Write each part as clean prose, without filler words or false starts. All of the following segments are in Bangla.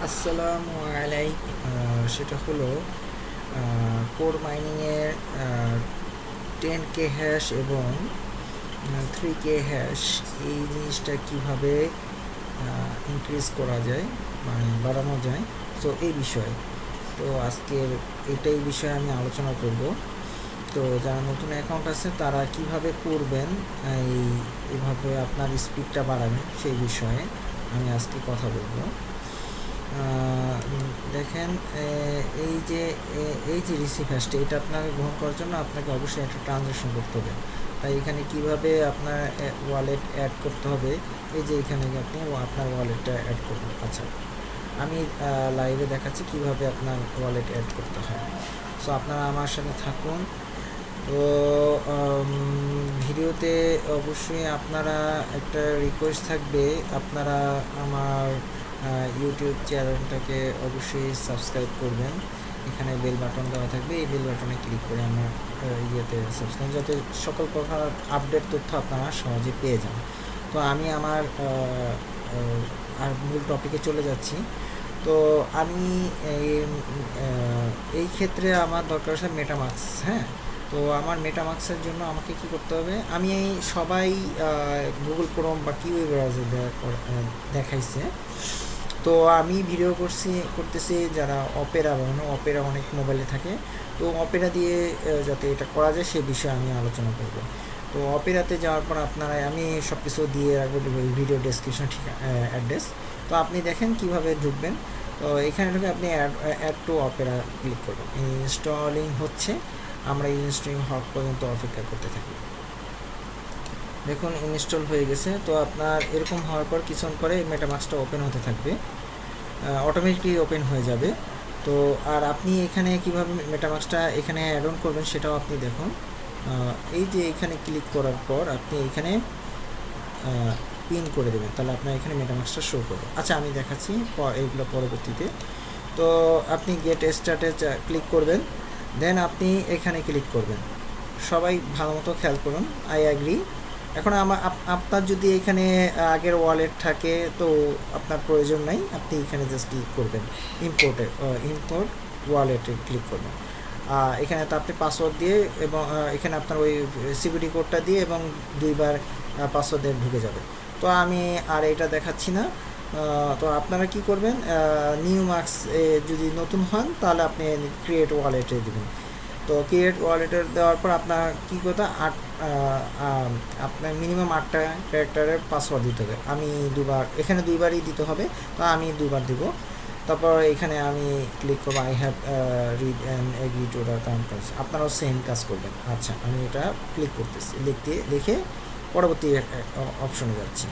আসসালামু আলাইকুম। সেটা হলো কোর মাইনিংয়ের 10K হ্যাশ এবং 3K হ্যাশ এই জিনিসটা কিভাবে ইনক্রিজ করা যায়, মানে বাড়ানো যায়। তো এই বিষয়ে তো আজকের এটাই বিষয়ে আমি আলোচনা করব। তো যারা নতুন অ্যাকাউন্ট আছে তারা কিভাবে করবেন, এইভাবে আপনার স্পিডটা বাড়াবেন সেই বিষয়ে আমি আজকে কথা বলবো। দেখেন, এই যে রিসিভ হ্যাশটা, এটা আপনাকে গ্রহণ করার জন্য আপনাকে অবশ্যই একটা ট্রানজ্যাকশন করতে হবে। তাই এখানে কিভাবে আপনার ওয়ালেট অ্যাড করতে হবে, এই যে এখানে আপনি আপনার ওয়ালেটটা অ্যাড করবেন। আচ্ছা, আমি লাইভে দেখাচ্ছি কিভাবে আপনার ওয়ালেট অ্যাড করতে হয়। সো আপনারা আমার সাথে থাকুন। তো ভিডিওতে অবশ্যই আপনারা একটা রিকোয়েস্ট থাকবে, আপনারা আমার ইউটিউব চ্যানেলটাকে অবশ্যই সাবস্ক্রাইব করবেন। এখানে বেল বাটন দেওয়া থাকবে, এই বেল বাটনে ক্লিক করে আমার ইয়েতে সাবস্ক্রাইব, যাতে সকল প্রকার আপডেট তথ্য আপনারা সহজে পেয়ে যান। তো আমি আমার আর মূল টপিকে চলে যাচ্ছি। তো আমি এই ক্ষেত্রে আমার দরকার আছে মেটামাক্স। হ্যাঁ, তো আমার মেটামাক্সের জন্য আমাকে কি করতে হবে, আমি সবাই গুগল ক্রোম বা কিউই ব্রাউজার দেখাইছে। তো আমি ভিডিও করতেছি যারা অপেরা অনেক মোবাইলে থাকে, তো অপেরা দিয়ে যাতে এটা করা যায় সে বিষয়ে আমি আলোচনা করব। তো অপেরাতে যাওয়ার পর আপনারা, আমি সব কিছু দিয়ে রাখবো ভিডিও ডেসক্রিপশন, ঠিক অ্যাড্রেস। তো আপনি দেখেন কিভাবে ঢুকবেন। তো এখানে ঢুকে আপনি অ্যাড টু অপেরা ক্লিক করবেন। ইনস্টলিং হচ্ছে, আমরা ইনস্টলিং হওয়ার পর্যন্ত অপেক্ষা করতে থাকি। দেখুন ইনস্টল হয়ে গেছে। তো আপনার এরকম হওয়ার পর কিছুক্ষণ পরে মেটামাস্কটা ওপেন হতে থাকবে, অটোমেটিকলি ওপেন হয়ে যাবে। তো আর আপনি এখানে কিভাবে মেটামাস্কটা এখানে অ্যাড অন করবেন সেটাও আপনি দেখুন। এই যে এখানে ক্লিক করার পর আপনি এখানে পিন করে দেবেন, তাহলে আপনার এখানে মেটামাস্কটা শো করবে। আচ্ছা, আমি দেখাচ্ছি এইগুলো পরবর্তীতে। তো আপনি গেট স্টার্টে ক্লিক করবেন, দেন আপনি এখানে ক্লিক করবেন। সবাই ভালো মতো খেয়াল করুন, আই অ্যাগ্রি। এখন আপনার যদি এখানে আগের ওয়ালেট থাকে তো আপনার প্রয়োজন নাই, আপনি এখানে জাস্ট ক্লিক করবেন ইম্পোর্ট ওয়ালেটে ক্লিক করবেন। এখানে তো আপনি পাসওয়ার্ড দিয়ে এবং এখানে আপনার ওই সিকিউরিটি কোডটা দিয়ে এবং 2বার পাসওয়ার্ড দিয়ে ঢুকে যাবে। তো আমি আর এটা দেখাচ্ছি না। তো আপনারা কি করবেন, নিউ মার্কস যদি নতুন হন তাহলে আপনি ক্রিয়েট ওয়ালেটে দেবেন। তো ক্রিয়েট ওয়ালেটের দেওয়ার পর আপনার কী কথা, আপনার মিনিমাম 8টা ক্যারেক্টারের পাসওয়ার্ড দিতে হবে। আমি এখানে 2বারই দিতে হবে, তো আমি 2বার দিব। তারপর এখানে আমি ক্লিক করবো I have read and agree to the terms. আপনারাও সেম কাজ করবেন। আচ্ছা, আমি এটা ক্লিক করতেছি, লিখে পরবর্তী অপশনে যাচ্ছি।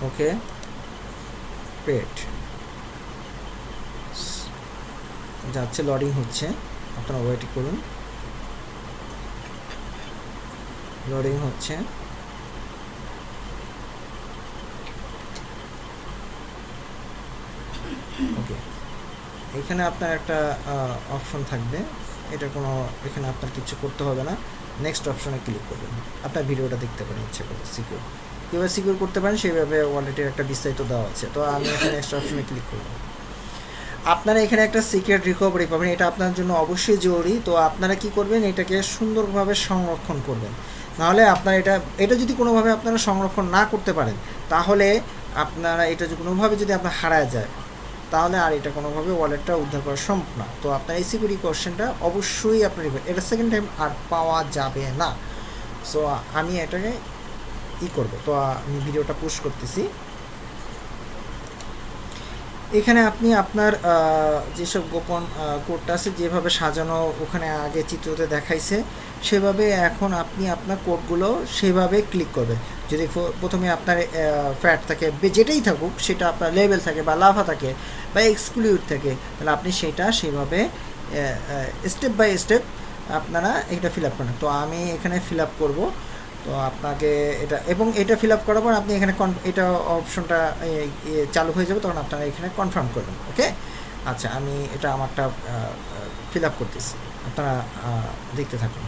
ওকে, পেট যাচ্ছে, লোডিং হচ্ছে, আপনারা ওয়েট করুন। লোডিং হচ্ছে। ওকে, এখানে আপনার একটা অপশন থাকবে, এটা এখানে আপনার কিছু করতে হবে না। নেক্সট অপশনে ক্লিক করবেন, আপনার ভিডিওটা দেখতে পারেন ইচ্ছে করে। কীভাবে সিকিউর করতে পারেন সেইভাবে ওয়ালেটের একটা বিস্তারিত দেওয়া আছে। তো আমি এখানে নেক্সট অপশনে ক্লিক করব। আপনারা এখানে একটা সিক্রেট রিকভারি পাবেন, এটা আপনার জন্য অবশ্যই জরুরি। তো আপনারা কি করবেন, এটাকে সুন্দরভাবে সংরক্ষণ করবেন। নাহলে আপনার এটা যদি কোনোভাবে আপনারা সংরক্ষণ না করতে পারেন, তাহলে আপনারা এটা কোনোভাবে যদি আপনার হারায় যায়, তাহলে আর এটা কোনোভাবে ওয়ালেটটা উদ্ধার করা সম্ভব না। তো আপনার এই সিকিউরিটি কোশ্চেনটা অবশ্যই আপনার এটা সেকেন্ড টাইম আর পাওয়া যাবে না। সো আমি এটাকে করব। তো আমি ভিডিওটা পোস্ট করতেছি। এখানে আপনি আপনার যেসব গোপন কোডটা আছে যেভাবে সাজানো ওখানে আগে চিত্রতে দেখাইছে সেভাবে এখন আপনি আপনার কোডগুলো সেভাবে ক্লিক করবেন। যদি প্রথমে আপনার ফ্যাট থাকে, যেটাই থাকুক, সেটা আপনার লেভেল থাকে বা লাভা থাকে বা এক্সক্লুড থাকে, তাহলে আপনি সেভাবে স্টেপ বাই স্টেপ আপনারা এটা ফিল আপ করেন। তো আমি এখানে ফিল আপ করবো। তো আপনাকে এটা ফিল আপ করার পর আপনি এখানে এটা অপশনটা চালু হয়ে যাবে, তখন আপনারা এখানে কনফার্ম করবেন। ওকে, আচ্ছা, আমি এটা আমারটা ফিল আপ করতেছি, আপনারা দেখতে থাকুন।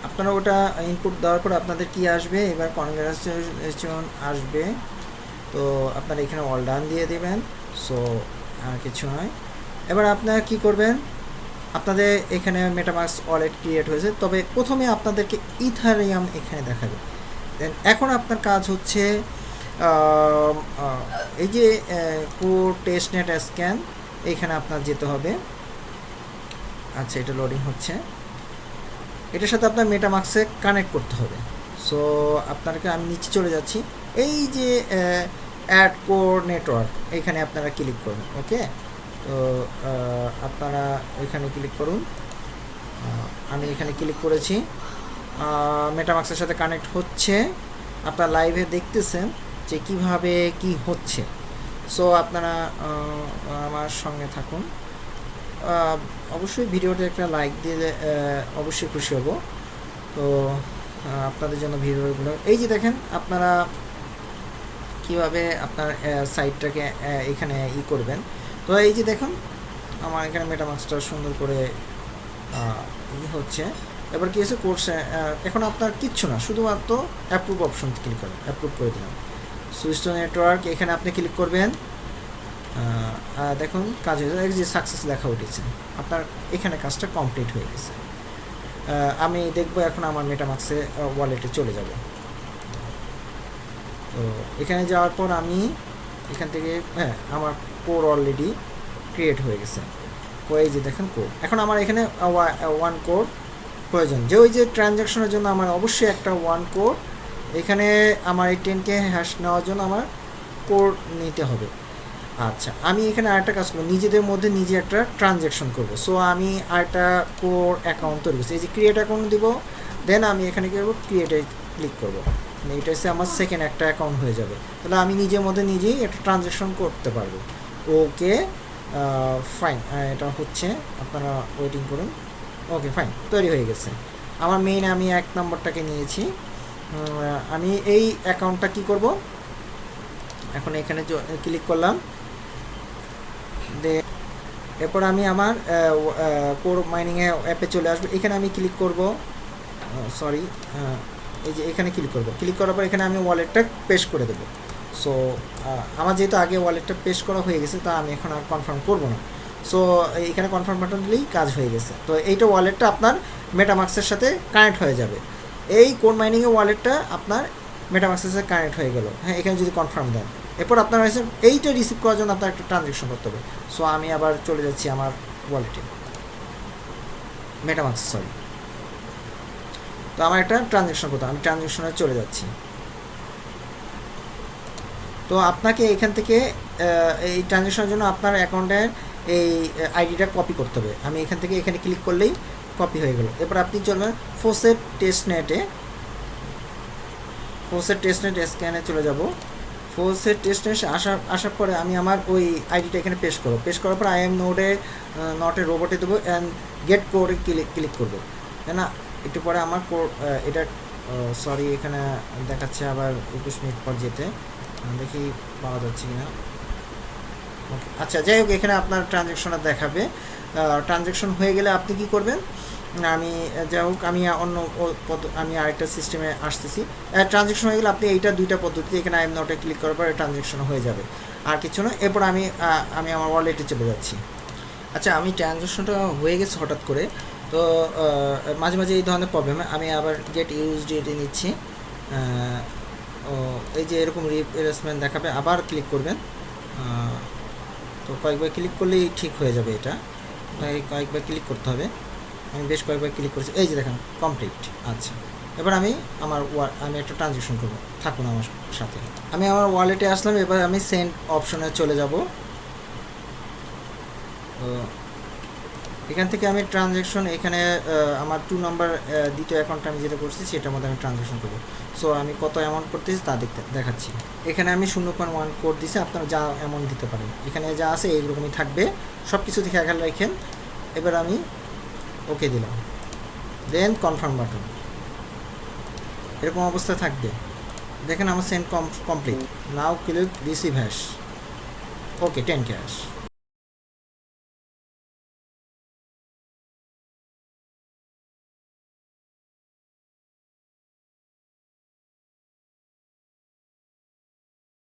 আপনারা ওটা ইনপুট দেওয়ার পর আপনাদের কি আসবে, এবার কনগ্রাচুলেশন আসবে। তো আপনারা এখানে অল ডান দিয়ে দেবেন। সো আর কিছু নয়। এবার আপনারা কি করবেন, আপনাদের এখানে মেটামাস্ক ওয়ালেট ক্রিয়েট হয়েছে, তবে প্রথমে আপনাদেরকে ইথারিয়াম এখানে দেখাবে। দেন এখন আপনার কাজ হচ্ছে এই যে কোর টেস্টনেট স্ক্যান, এইখানে আপনার যেতে হবে। আচ্ছা, এটা লোডিং হচ্ছে। এটার সাথে আপনার মেটামাস্কে কানেক্ট করতে হবে। সো আপনাকে আমি নিচে চলে যাচ্ছি, এই যে অ্যাড কোর নেটওয়ার্ক, এইখানে আপনারা ক্লিক করুন। ওকে, তো আপনারা এখানে ক্লিক করুন। আমি এখানে ক্লিক করেছি, মেটামাস্কের সাথে কানেক্ট হচ্ছে। আপনারা লাইভে দেখতেছেন যে কিভাবে কি হচ্ছে। সো আপনারা আমার সঙ্গে থাকুন। অবশ্যই ভিডিওতে একটা লাইক দিলে অবশ্যই খুশি হব। তো আপনাদের জন্য ভিডিওগুলো এই যে দেখেন, আপনারা কিভাবে আপনার সাইটটাকে এখানে করবেন। তো এই যে দেখুন, আমার এখানে মেটামাস্কটা সুন্দর করে হচ্ছে। এবার কি হচ্ছে, কোর্সে এখন আপনার কিচ্ছু না, শুধুমাত্র অ্যাপ্রুভ অপশন ক্লিক করেন, অ্যাপ্রুভ করে দিলাম। সুইচ টু নেটওয়ার্ক এখানে আপনি ক্লিক করবেন। দেখুন কাজ হয়ে যায়, যে সাকসেস লেখা উঠেছে, আপনার এখানে কাজটা কমপ্লিট হয়ে গেছে। আমি দেখব এখন আমার মেটামাস্কে ওয়ালেটে চলে যাব। তো এখানে যাওয়ার পর আমি এখান থেকে আমার কোর অলরেডি ক্রিয়েট হয়ে গেছে। এই যে দেখেন কোর, এখন আমার এখানে 1 কোর প্রয়োজন, যে ওই যে ট্রানজ্যাকশনের জন্য আমার অবশ্যই একটা 1 কোর, এখানে আমার এই 10K হ্যাশ নেওয়ার জন্য আমার কোর নিতে হবে। আচ্ছা, আমি এখানে আরেকটা কাজ করবো, নিজেদের মধ্যে নিজে একটা ট্রানজ্যাকশন করব। সো আমি আরেকটা কোর অ্যাকাউন্ট তৈরি করছি, এই যে ক্রিয়েট অ্যাকাউন্ট দিব। দেন আমি এখানে কী করবো, ক্রিয়েটে ক্লিক করবো। এটা হচ্ছে আমার সেকেন্ড একটা অ্যাকাউন্ট হয়ে যাবে। তাহলে আমি নিজের মধ্যে নিজেই একটা ট্রানজ্যাকশন করতে পারবো। ওকে, ফাইন, এটা হচ্ছে, আপনারা ওয়েটিং করুন। ওকে, ফাইন, তৈরি হয়ে গেছে আমার মেইন। আমি 1 নম্বরটাকে নিয়েছি। আমি এই অ্যাকাউন্টটা কি করব, এখন এখানে ক্লিক করলাম। এরপর আমি আমার কোর মাইনিং অ্যাপে চলে আসবো। এখানে আমি ক্লিক করব, সরি, এই যে এখানে ক্লিক করব। ক্লিক করার পর এখানে আমি ওয়ালেটটা পেস্ট করে দেবো। সো আমার যেহেতু আগে ওয়ালেটটা পেস্ট করা হয়ে গেছে, তা আমি এখন আর কনফার্ম করব না। সো এখানে কনফার্ম বাটন দিলেই কাজ হয়ে গেছে। তো এইটা ওয়ালেটটা আপনার মেটামাস্কের সাথে কানেক্ট হয়ে যাবে। এই কোর মাইনিংয়ের ওয়ালেটটা আপনার মেটামাস্কের সাথে কানেক্ট হয়ে গেল। হ্যাঁ, এখানে যদি কনফার্ম দেন, এরপর আপনার হয়েছে এইটা রিসিভ করার জন্য আপনার একটা ট্রানজ্যাকশন করতে হবে। সো আমি আবার চলে যাচ্ছি আমার ওয়ালেটে, মেটামাস্ক, সরি। তো আমার একটা ট্রানজ্যাকশন করতে, আমি ট্রানজ্যাকশনে চলে যাচ্ছি। তো আপনাকে এখান থেকে এই ট্রানজ্যাকশনের জন্য আপনার অ্যাকাউন্টের এই আইডিটা কপি করতে হবে। আমি এখান থেকে এখানে ক্লিক করলেই কপি হয়ে গেল। এরপর আপনি চলবেন ফোসেট টেস্টনেটে, ফোসেট টেস্টনেট স্ক্যানে চলে যাব। ফোসেট টেস্টনেট আসার পরে আমি আমার ওই আইডিটা এখানে পেস্ট করবো। পেস্ট করার পর আই এম নটে রোবটে দেবো অ্যান্ড গেট কোডে ক্লিক করবো। না, একটু পরে আমার কোড এটা, সরি, এখানে দেখাচ্ছে আবার 21 মিনিট পর যেতে, দেখি পাওয়া যাচ্ছে কিনা। ওকে, আচ্ছা, যাই হোক, এখানে আপনার ট্রানজ্যাকশনটা দেখাবে। ট্রানজ্যাকশন হয়ে গেলে আপনি কি করবেন, আমি যাই হোক, আমি আরেকটা সিস্টেমে আসতেছি। ট্রানজ্যাকশন হয়ে গেলে আপনি এইটা 2টা পদ্ধতিতে এখানে আই এম নটে ক্লিক করার পরে ট্রানজ্যাকশন হয়ে যাবে, আর কিছু না। এরপর আমি আমার ওয়ালেটে চলে যাচ্ছি। আচ্ছা, আমি ট্রানজ্যাকশনটা হয়ে গেছে হঠাৎ করে, তো মাঝে মাঝে এই ধরনের প্রবলেম, আমি আবার গেট ইউএসডিটি নিচ্ছি। এই যে এরকম রিপ্লেসমেন্ট দেখাবে, আবার ক্লিক করবেন। তো কয়েকবার ক্লিক করলেই ঠিক হয়ে যাবে। এটা কয়েকবার ক্লিক করতে হবে, আমি বেশ কয়েকবার ক্লিক করেছি। এই যে দেখেন, কমপ্লিট। আচ্ছা, এবার আমি একটা ট্রানজ্যাকশন করব, থাকুন আমার সাথে। আমি আমার ওয়ালেটে আসলাম, এবার আমি সেন্ড অপশনে চলে যাব। তো এখান থেকে আমি ট্রানজ্যাকশন, এখানে আমার 2 নম্বর দ্বিতীয় অ্যাকাউন্টটা আমি যেটা করছি সেটার মধ্যে আমি ট্রানজ্যাকশন করব। সো আমি কত অ্যামাউন্ট করতেছি তা দেখাচ্ছি। এখানে আমি 0.1 কোড দিছি, আপনারা যা অ্যামাউন্ট দিতে পারেন। এখানে যা আছে এইরকমই থাকবে, সব কিছু থেকে খেয়াল রাখেন। এবার আমি ওকে দিলাম, দেন কনফার্ম বাটন, এরকম অবস্থা থাকবে। দেখেন আমার send complete. Now click receive cash. Okay, 10 cash.